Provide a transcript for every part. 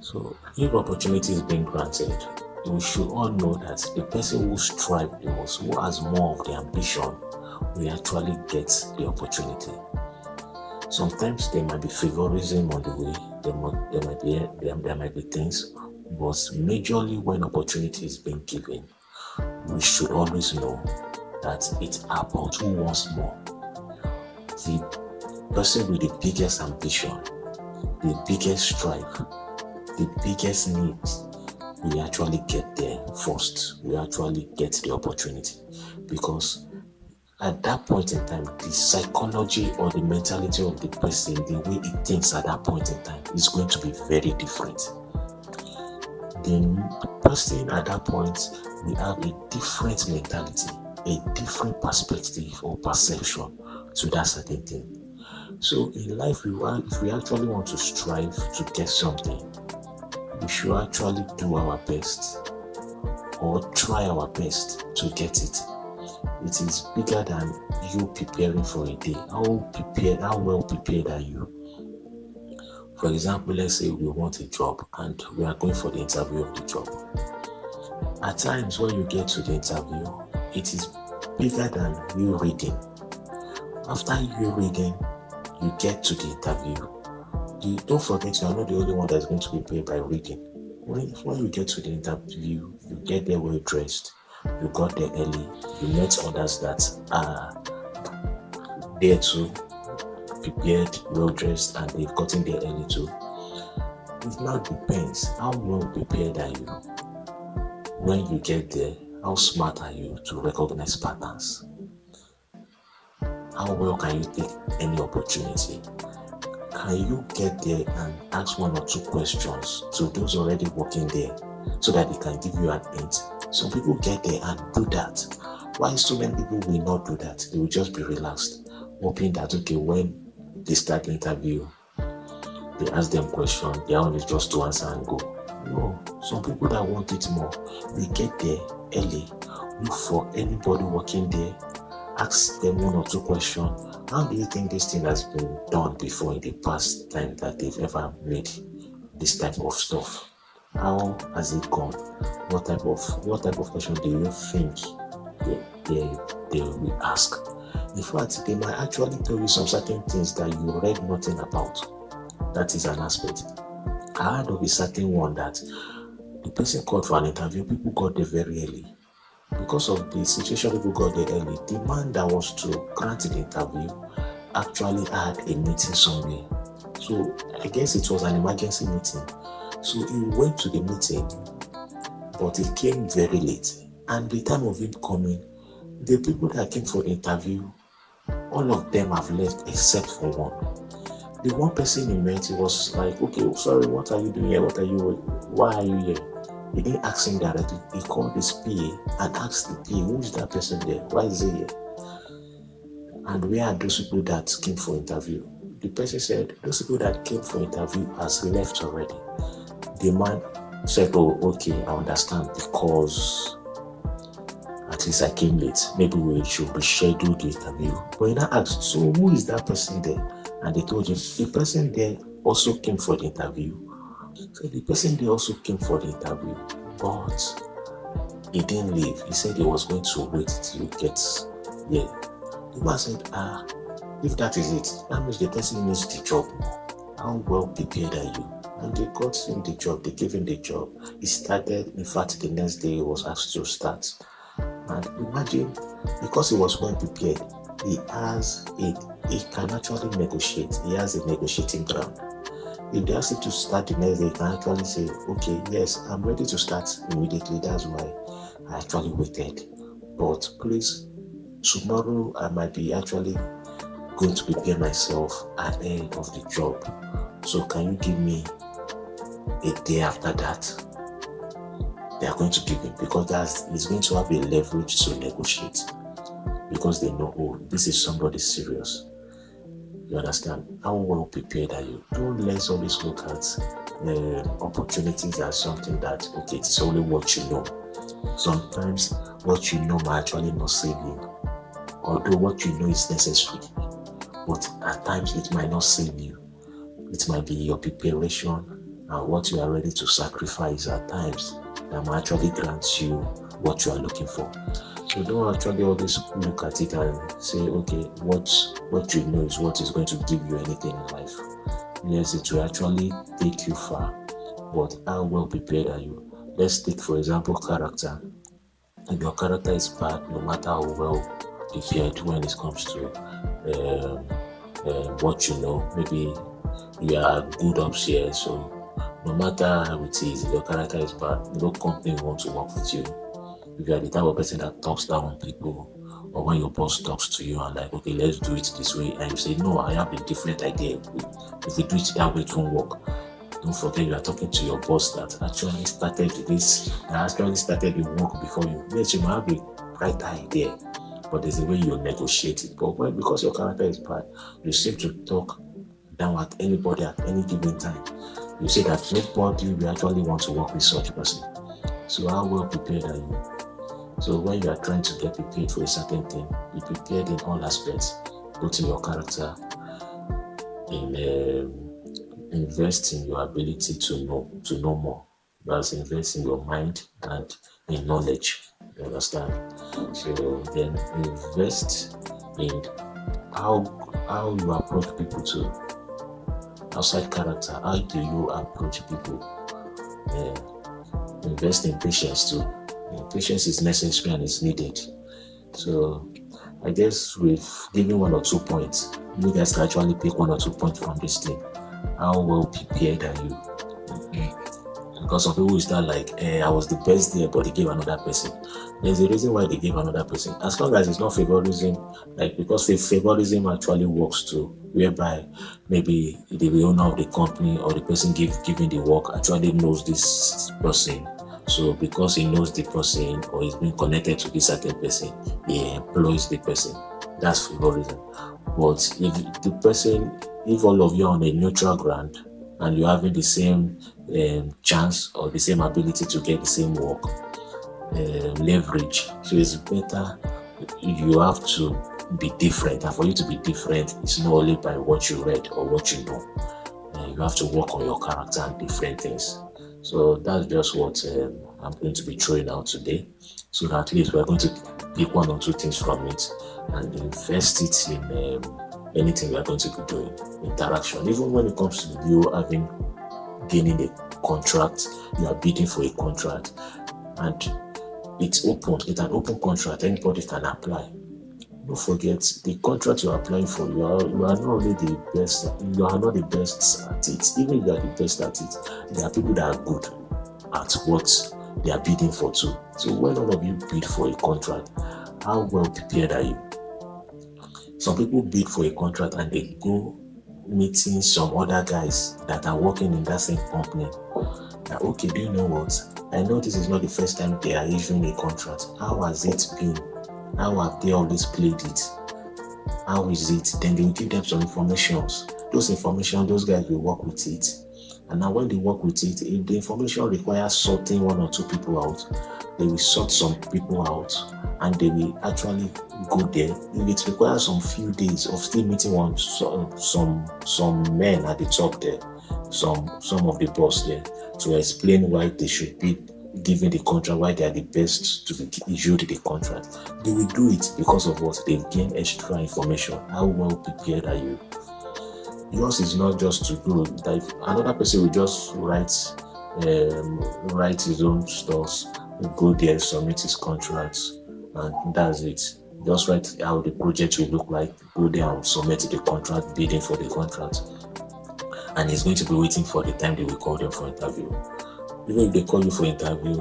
So if opportunity is being granted, we should all know that the person who strives the most, who has more of the ambition, will actually get the opportunity. Sometimes there might be favorism on the way, there might be things, but majorly when opportunity is being given, we should always know that it's about who wants more. The person with the biggest ambition, the biggest strive, the biggest needs, we actually get there first. We actually get the opportunity because at that point in time, the psychology or the mentality of the person, the way he thinks at that point in time, is going to be very different. The person at that point will have a different mentality, a different perspective or perception to that certain thing. So in life, if we actually want to strive to get something, we should actually do our best or try our best to get it. It is bigger than you preparing for a day. How well prepared are you? For example, let's say we want a job and we are going for the interview of the job. At times when you get to the interview, it is bigger than you reading. After you reading, you get to the interview. Don't forget, you are not the only one that's going to be paid by reading. When you get to the interview, you get there well dressed, you got there early, you met others that are there too, prepared, well dressed, and they've gotten there early too. It now depends how well prepared are you. When you get there, how smart are you to recognize patterns? How well can you take any opportunity? Can you get there and ask one or two questions to those already working there so that they can give you an hint? Some people get there and do that. Why so many people will not do that? They will just be relaxed, hoping that, okay, when they start the interview, they ask them questions, their own is just to answer and go. No, some people that want it more, they get there early, look for anybody working there, ask them one or two questions. How do you think this thing has been done before in the past time that they've ever made this type of stuff? How has it gone? What type of question do you think they will ask? In fact, they might actually tell you some certain things that you read nothing about. That is an aspect. I heard of a certain one that the person called for an interview, people got there very early. Because of the situation, people got there early. The man that was to grant the interview actually had a meeting somewhere. So I guess it was an emergency meeting. So he went to the meeting, but he came very late. And the time of him coming, the people that came for the interview, all of them have left except for one. The one person he met, he was like, okay, sorry, what are you doing here? Why are you here? He didn't ask him directly. He called his PA and asked the PA, who is that person there? Why is he here? And where are those people that came for interview? The person said, those people that came for interview has left already. The man said, oh, okay, I understand, because at least I came late. Maybe we should reschedule the interview. But he now asked, so who is that person there? And they told him, the person there also came for the interview. So the person there also came for the interview, but he didn't leave. He said he was going to wait till he gets here. The man said, if that is it, that means the person needs the job more. How well prepared are you? And they got him the job, they gave him the job. He started, in fact, the next day he was asked to start. And imagine, because he was well prepared, he can actually negotiate. He has a negotiating ground. If they ask him to start the next day, he can actually say, okay, yes, I'm ready to start immediately. That's why I actually waited. But please, tomorrow I might be actually going to prepare myself ahead of the job. So can you give me a day after that? They are going to give him, because he's going to have a leverage to negotiate, because they know, oh, this is somebody serious. You understand? How well prepared are you? Don't let's always look at opportunities as something that, okay, it's only what you know. Sometimes what you know might actually not save you. Although what you know is necessary, but at times it might not save you. It might be your preparation and what you are ready to sacrifice at times that might actually grant you what you are looking for. So don't actually always look at it and say, okay, what you know is what is going to give you anything in life. Yes, it will actually take you far, but how well prepared are you? Let's take, for example, character. If your character is bad, no matter how well prepared when it comes to what you know, maybe you are good upstairs, so no matter how it is, if your character is bad, no company will want to work with you. If you are the type of person that talks down on people, or when your boss talks to you and like, okay, let's do it this way, and you say, no, I have a different idea. If we do it that way, it won't work. Don't forget you are talking to your boss that actually started the work before you. Yes, you might have a bright idea, but there's a way you negotiate it. But when, because your character is bad, you seem to talk down at anybody at any given time. You say that nobody will actually want to work with such a person. So how well prepared are you? So when you are trying to get prepared for a certain thing, be prepared in all aspects, both in your character, in invest in your ability to know more. You have to invest in your mind and in knowledge. You understand? So then invest in how you approach people too. Outside character, how do you approach people? Invest in patience too. Patience is necessary and is needed. So I guess we've given 1 or 2 points. You guys can actually pick 1 or 2 points from this thing. How well prepared are you? Because some people will start like, I was the best there, but they gave another person. There's a reason why they gave another person. As long as it's not favorism, like because favorism actually works too, whereby maybe the owner of the company or the person giving the work actually knows this person. So because he knows the person or he's been connected to this certain person, he employs the person. That's favorism. But if all of you are on a neutral ground and you're having the same chance or the same ability to get the same work, leverage, so it's better you have to be different. And for you to be different, it's not only by what you read or what you know. You have to work on your character and different things. So that's just what I'm going to be throwing out today. So that at least we're going to pick 1 or 2 things from it and invest it in anything we are going to be doing. Interaction. Even when it comes to you gaining a contract, you are bidding for a contract, and it's open. It's an open contract. Anybody can apply. Don't forget the contract you're applying for. You are not really the best. You are not the best at it. Even if you are the best at it, there are people that are good at what they are bidding for too. So when all of you bid for a contract, how well prepared are you? Some people bid for a contract and they go meeting some other guys that are working in that same company. Now, okay, do you know what? I know this is not the first time they are issuing a contract. How has it been? How have they always played it? How is it? Then they will give them some information. Those information, those guys will work with it. And now when they work with it, if the information requires sorting 1 or 2 people out, they will sort some people out and they will actually go there. If it requires some few days of still meeting some men at the top there, some of the boss there, to explain why they should be given the contract, why they are the best to be issued the contract. They will do it because of what? They've gained extra information. How well prepared are you? Yours is not just to go. Like another person will just write his own stuff, go there, submit his contracts, and that's it. Just write how the project will look like, go there and submit the contract, bidding for the contract. And he's going to be waiting for the time they will call them for interview. Even if they call you for interview,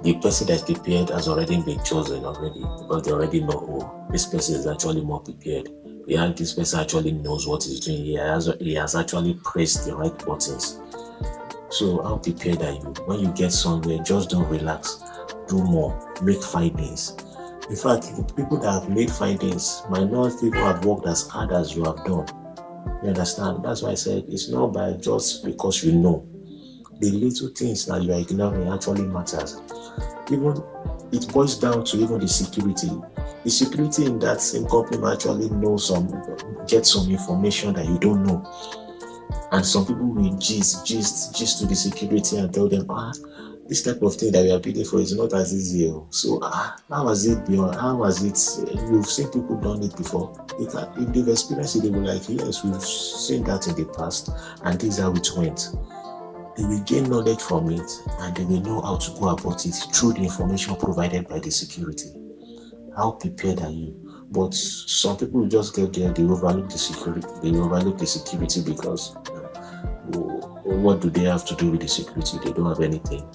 the person that's prepared has already been chosen already, because they already know, oh, this person is actually more prepared. This person actually knows what he's doing. He has actually pressed the right buttons. So how prepared are you? When you get somewhere, just don't relax. Do more. Make findings. In fact, the people that have made findings might not people have worked as hard as you have done. You understand? That's why I said it's not by just because you know. The little things that you are ignoring actually matters. Even it boils down to even the security. The security in that same company actually get some information that you don't know. And some people will gist to the security and tell them, this type of thing that we are bidding for is not as easy. So how has it been? How has it? You've seen people done it before. If they've experienced it, they will like, yes, we've seen that in the past, and this is how it went. They will gain knowledge from it, and they will know how to go about it through the information provided by the security. How prepared are you? But some people just get there, they overlook the security. They overlook the security because what do they have to do with the security? They don't have anything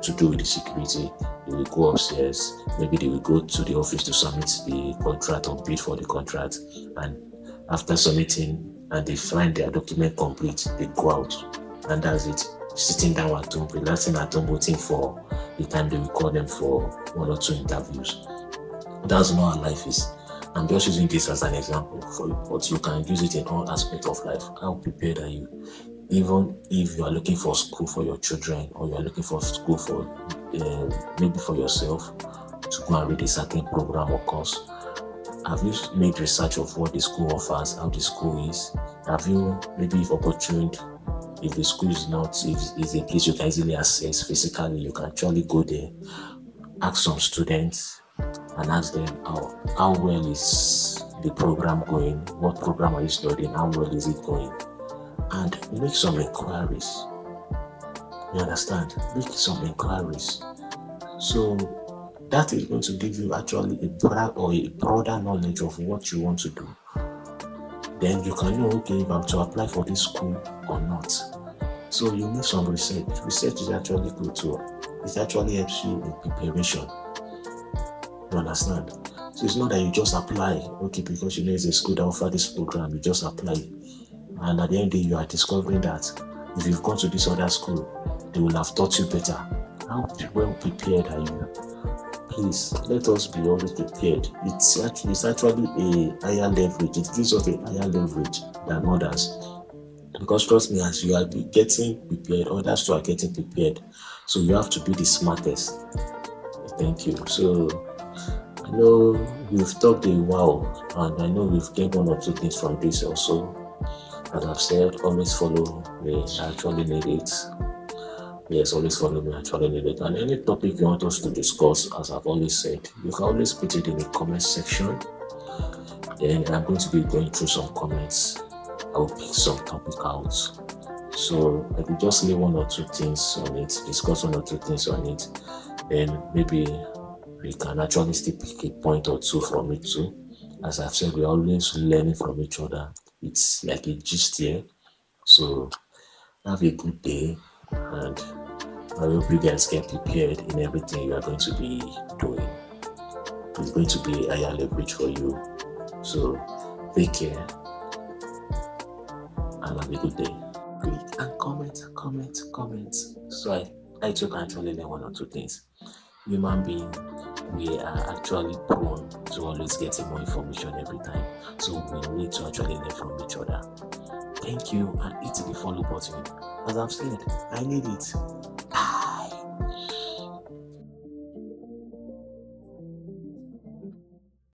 to do with the security. They will go upstairs. Maybe they will go to the office to submit the contract or bid for the contract. And after submitting and they find their document complete, they go out. And that's it. Sitting down at home, relaxing at home, waiting for the time they will call them for 1 or 2 interviews. That's not how life is. I'm just using this as an example for you, but you can use it in all aspects of life. How prepared are you? Even if you are looking for school for your children, or you are looking for school for maybe for yourself to go and read a certain program or course, have you made research of what the school offers, how the school is? Have you, maybe if opportune, if the school is not, if it's a place you can easily access physically, you can actually go there, ask some students and ask them how well is the program going, what program are you studying, how well is it going, and make some inquiries. You understand? Make some inquiries. So that is going to give you actually a broader knowledge of what you want to do. Then you can know, okay, if I'm to apply for this school or not. So you need some research. Research is actually good too. It actually helps you in preparation. You understand? So it's not that you just apply, okay, because you know it's a school that offers this program, you just apply. And at the end of the day, you are discovering that if you've gone to this other school, they will have taught you better. How well prepared are you? Please, let us be always prepared. It's actually a higher leverage. It gives us a higher leverage than others. Because trust me, as you are getting prepared, others too are getting prepared. So you have to be the smartest. Thank you. So I know we've talked a while, and I know we've gained 1 or 2 things from this also. As I've said, always follow me. I actually need it. Yes, always follow me. I actually need it. And any topic you want us to discuss, as I've always said, you can always put it in the comment section. Then I'm going to be going through some comments. I will pick some topic out. So I will just lay 1 or 2 things on it, discuss 1 or 2 things on it. Then maybe we can actually still pick a point or 2 from it too. As I've said, we're always learning from each other. It's like a gist here. So have a good day, and I hope you guys get prepared in everything you are going to be doing. It's going to be a higher leverage for you. So take care and have a good day. Click and comment. So I too can actually learn 1 or 2 things. Human being, we are actually prone to always getting more information every time. So we need to actually learn from each other. Thank you, and hit the follow button. As I've said, I need it.